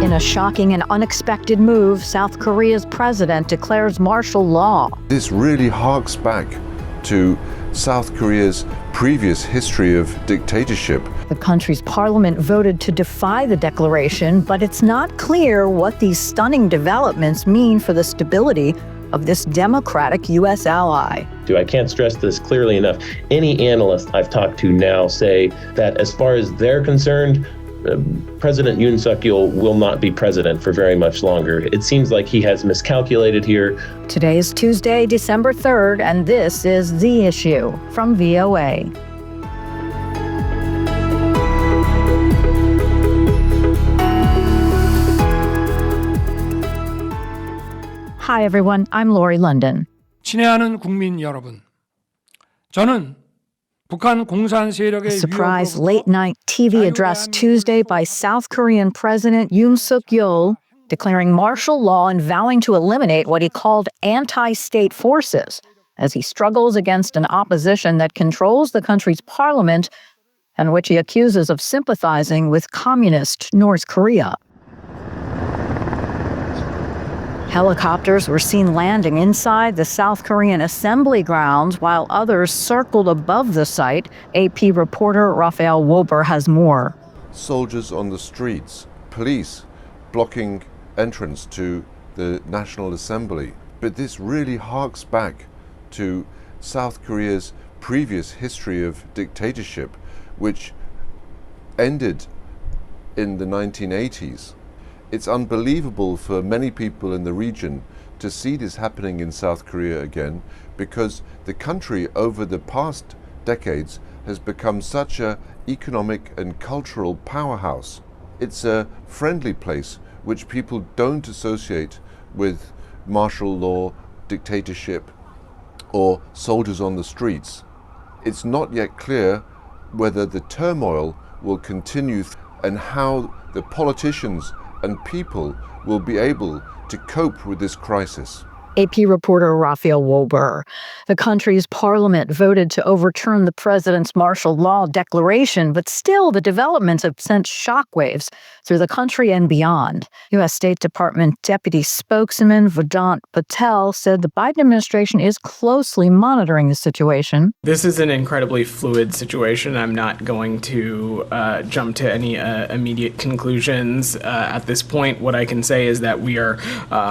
In a shocking and unexpected move, South Korea's president declares martial law. This really harks back to South Korea's previous history of dictatorship. The country's parliament voted to defy the declaration, but it's not clear what these stunning developments mean for the stability of this democratic U.S. ally. I can't stress this clearly enough. Any analyst I've talked to now say that as far as they're concerned, President Yoon Yeol will not be president for very much longer. It seems like he has miscalculated here. Today is Tuesday, December 3rd, and this is The Issue from VOA. Hi everyone, I'm Lori London. 친애하는 국민 여러분, 저는 북한 공산 세력의 A surprise late-night TV address Tuesday by South Korean President Yoon Yeol declaring martial law and vowing to eliminate what he called anti-state forces as he struggles against an opposition that controls the country's parliament and which he accuses of sympathizing with communist North Korea. Helicopters were seen landing inside the South Korean assembly grounds while others circled above the site. AP reporter Raphael Wober has more. Soldiers on the streets, police blocking entrance to the National Assembly. But this really harks back to South Korea's previous history of dictatorship, which ended in the 1980s. It's unbelievable for many people in the region to see this happening in South Korea again, because the country over the past decades has become such an economic and cultural powerhouse. It's a friendly place which people don't associate with martial law, dictatorship, or soldiers on the streets. It's not yet clear whether the turmoil will continue and how the politicians and people will be able to cope with this crisis. AP reporter Raphael Wober. The country's parliament voted to overturn the president's martial law declaration, but still the developments have sent shockwaves through the country and beyond. U.S. State Department Deputy Spokesman Vedant Patel said the Biden administration is closely monitoring the situation. This is an incredibly fluid situation. I'm not going to jump to any immediate conclusions at this point. What I can say is that we are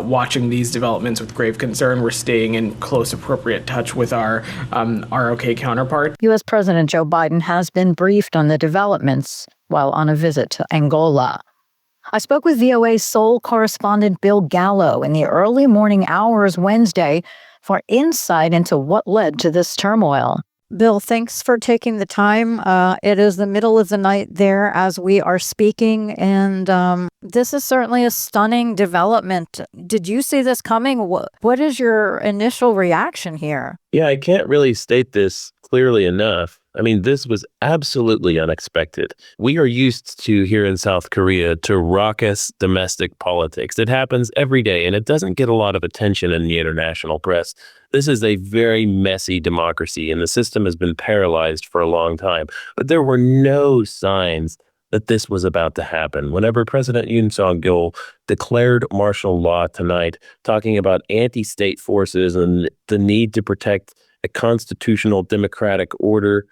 watching these developments with grave concern. We're staying in close, appropriate touch with our ROK counterpart. U.S. President Joe Biden has been briefed on the developments while on a visit to Angola. I spoke with VOA's Seoul correspondent Bill Gallo in the early morning hours Wednesday for insight into what led to this turmoil. Bill, thanks for taking the time. It is the middle of the night there as we are speaking, and this is certainly a stunning development. Did you see this coming? What is your initial reaction here? Yeah, I can't really state this clearly enough. I mean, this was absolutely unexpected. We are used to, here in South Korea, to raucous domestic politics. It happens every day, and it doesn't get a lot of attention in the international press. This is a very messy democracy, and the system has been paralyzed for a long time. But there were no signs that this was about to happen. Whenever President Yoon Yeol declared martial law tonight, talking about anti-state forces and the need to protect a constitutional democratic order,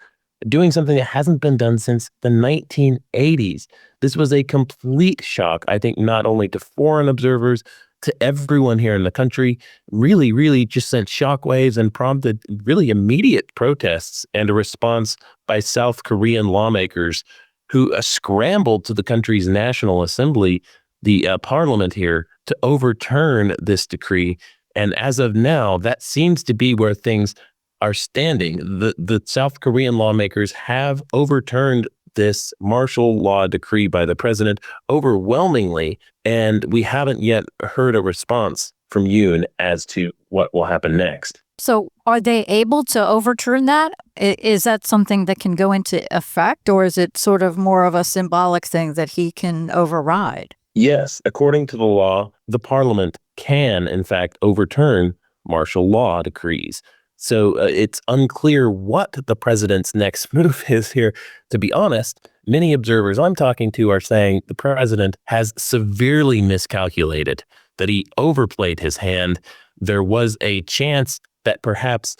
doing something that hasn't been done since the 1980s. This was a complete shock, I think, not only to foreign observers, to everyone here in the country. Really just sent shockwaves and prompted really immediate protests and a response by South Korean lawmakers who scrambled to the country's National Assembly, the parliament here, to overturn this decree. And as of now, that seems to be where things are standing. The South Korean lawmakers have overturned this martial law decree by the president overwhelmingly, and we haven't yet heard a response from Yoon as to what will happen next. So are they able to overturn that? Is that something that can go into effect, or is it sort of more of a symbolic thing that he can override? Yes, according to the law, the parliament can, in fact, overturn martial law decrees. So it's unclear what the president's next move is here, to be honest. Many observers I'm talking to are saying the president has severely miscalculated, that he overplayed his hand. There was a chance that perhaps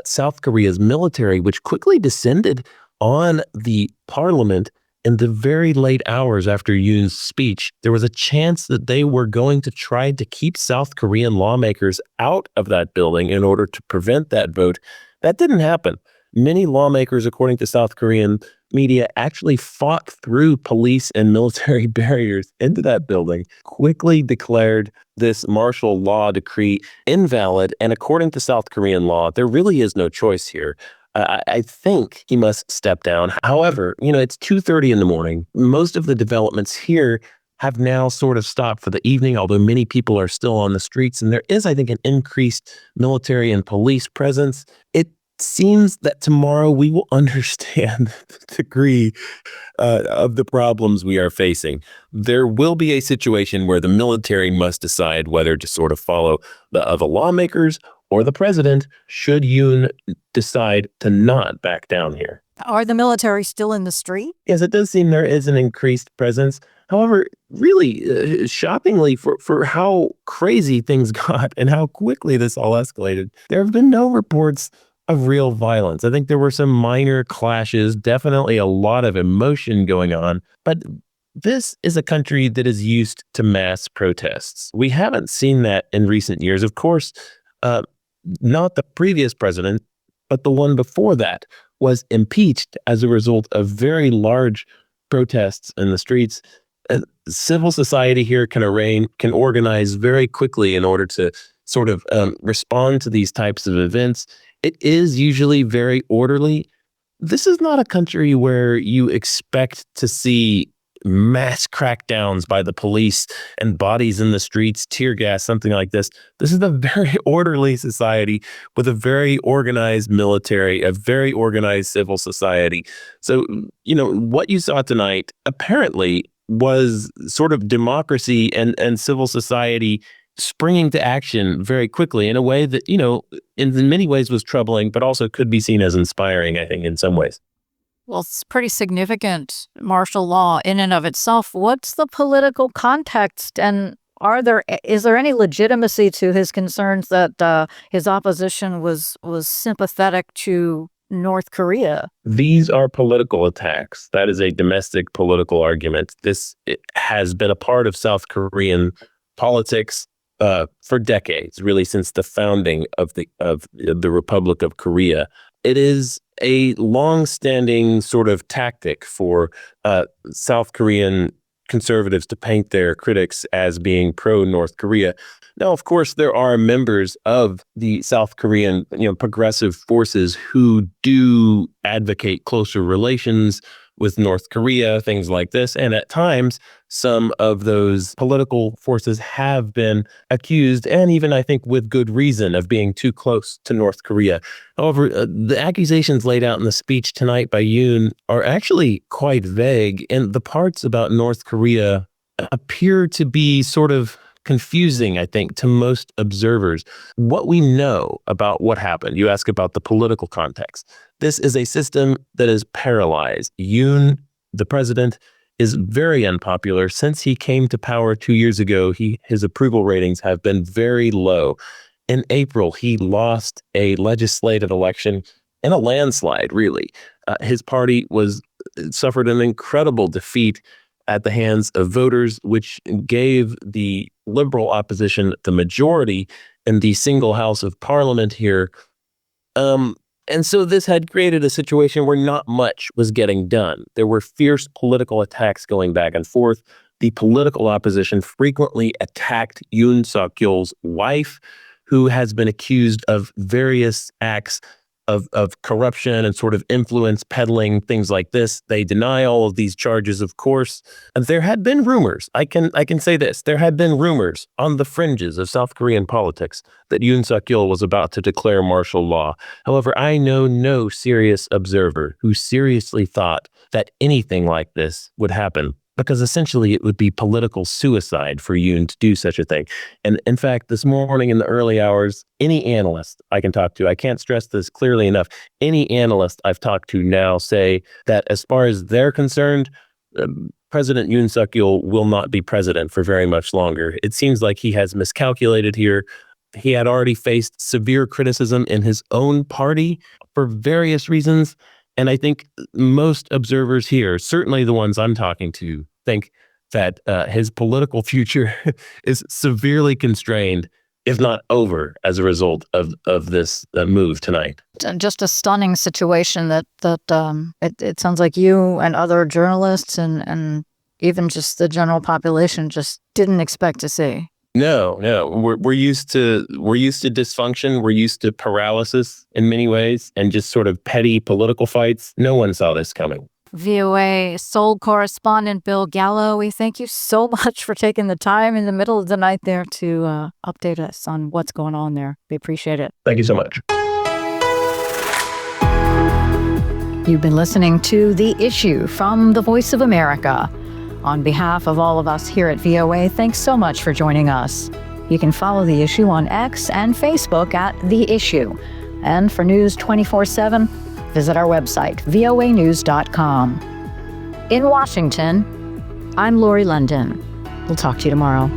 South Korea's military, which quickly descended on the parliament in the very late hours after Yoon's speech, there was a chance that they were going to try to keep South Korean lawmakers out of that building in order to prevent that vote. That didn't happen. Many lawmakers, according to South Korean media, actually fought through police and military barriers into that building, quickly declared this martial law decree invalid. And according to South Korean law, there really is no choice here. I think he must step down. However, it's 2:30 in the morning. Most of the developments here have now sort of stopped for the evening, although many people are still on the streets. And there is, I think, an increased military and police presence. It seems that tomorrow we will understand the degree of the problems we are facing. There will be a situation where the military must decide whether to sort of follow the other lawmakers or the president, should Yoon decide to not back down here. Are the military still in the street? Yes, it does seem there is an increased presence. However, really, shockingly, for how crazy things got and how quickly this all escalated, there have been no reports of real violence. I think there were some minor clashes, definitely a lot of emotion going on, but this is a country that is used to mass protests. We haven't seen that in recent years. Of course, not the previous president, but the one before that was impeached as a result of very large protests in the streets. Civil society here can organize very quickly in order to sort of respond to these types of events. It is usually very orderly. This is not a country where you expect to see mass crackdowns by the police and bodies in the streets, tear gas, something like this. This is a very orderly society with a very organized military, a very organized civil society. So, what you saw tonight apparently was sort of democracy and civil society springing to action very quickly in a way that, in many ways was troubling, but also could be seen as inspiring, I think, in some ways. Well, it's pretty significant martial law in and of itself. What's the political context, and is there any legitimacy to his concerns that his opposition was sympathetic to North Korea? These are political attacks. That is a domestic political argument. It has been a part of South Korean politics for decades, really since the founding of the Republic of Korea. It is a long-standing sort of tactic for South Korean conservatives to paint their critics as being pro-North Korea. Now, of course, there are members of the South Korean, progressive forces who do advocate closer relations with North Korea, things like this. And at times, some of those political forces have been accused, and even I think with good reason, of being too close to North Korea. However, the accusations laid out in the speech tonight by Yoon are actually quite vague, and the parts about North Korea appear to be sort of confusing, I think, to most observers. What we know about what happened, you ask about the political context. This is a system that is paralyzed. Yoon, the president, is very unpopular. Since he came to power 2 years ago, his approval ratings have been very low. In April, he lost a legislative election in a landslide, really. His party suffered an incredible defeat at the hands of voters, which gave the liberal opposition the majority in the single house of parliament here. And so this had created a situation where not much was getting done. There were fierce political attacks going back and forth. The political opposition frequently attacked Yoon Suk-yeol's wife, who has been accused of various acts of corruption and sort of influence peddling, things like this. They deny all of these charges, of course. And there had been rumors. I can say this. There had been rumors on the fringes of South Korean politics that Yoon Suk-yeol was about to declare martial law. However, I know no serious observer who seriously thought that anything like this would happen. because essentially it would be political suicide for Yoon to do such a thing. And in fact, this morning in the early hours, any analyst I can talk to, I can't stress this clearly enough, any analyst I've talked to now say that as far as they're concerned, President Yoon Suk-yeol will not be president for very much longer. It seems like he has miscalculated here. He had already faced severe criticism in his own party for various reasons. And I think most observers here, certainly the ones I'm talking to, think that his political future is severely constrained, if not over, as a result of this move tonight. Just a stunning situation that it sounds like you and other journalists and even just the general population just didn't expect to see. No, we're used to dysfunction. We're used to paralysis in many ways, and just sort of petty political fights. No one saw this coming. VOA Seoul correspondent Bill Gallo, we thank you so much for taking the time in the middle of the night there to update us on what's going on there. We appreciate it. Thank you so much. You've been listening to The Issue from The Voice of America. On behalf of all of us here at VOA, thanks so much for joining us. You can follow The Issue on X and Facebook at The Issue. And for news 24/7, visit our website, voanews.com. In Washington, I'm Lori London. We'll talk to you tomorrow.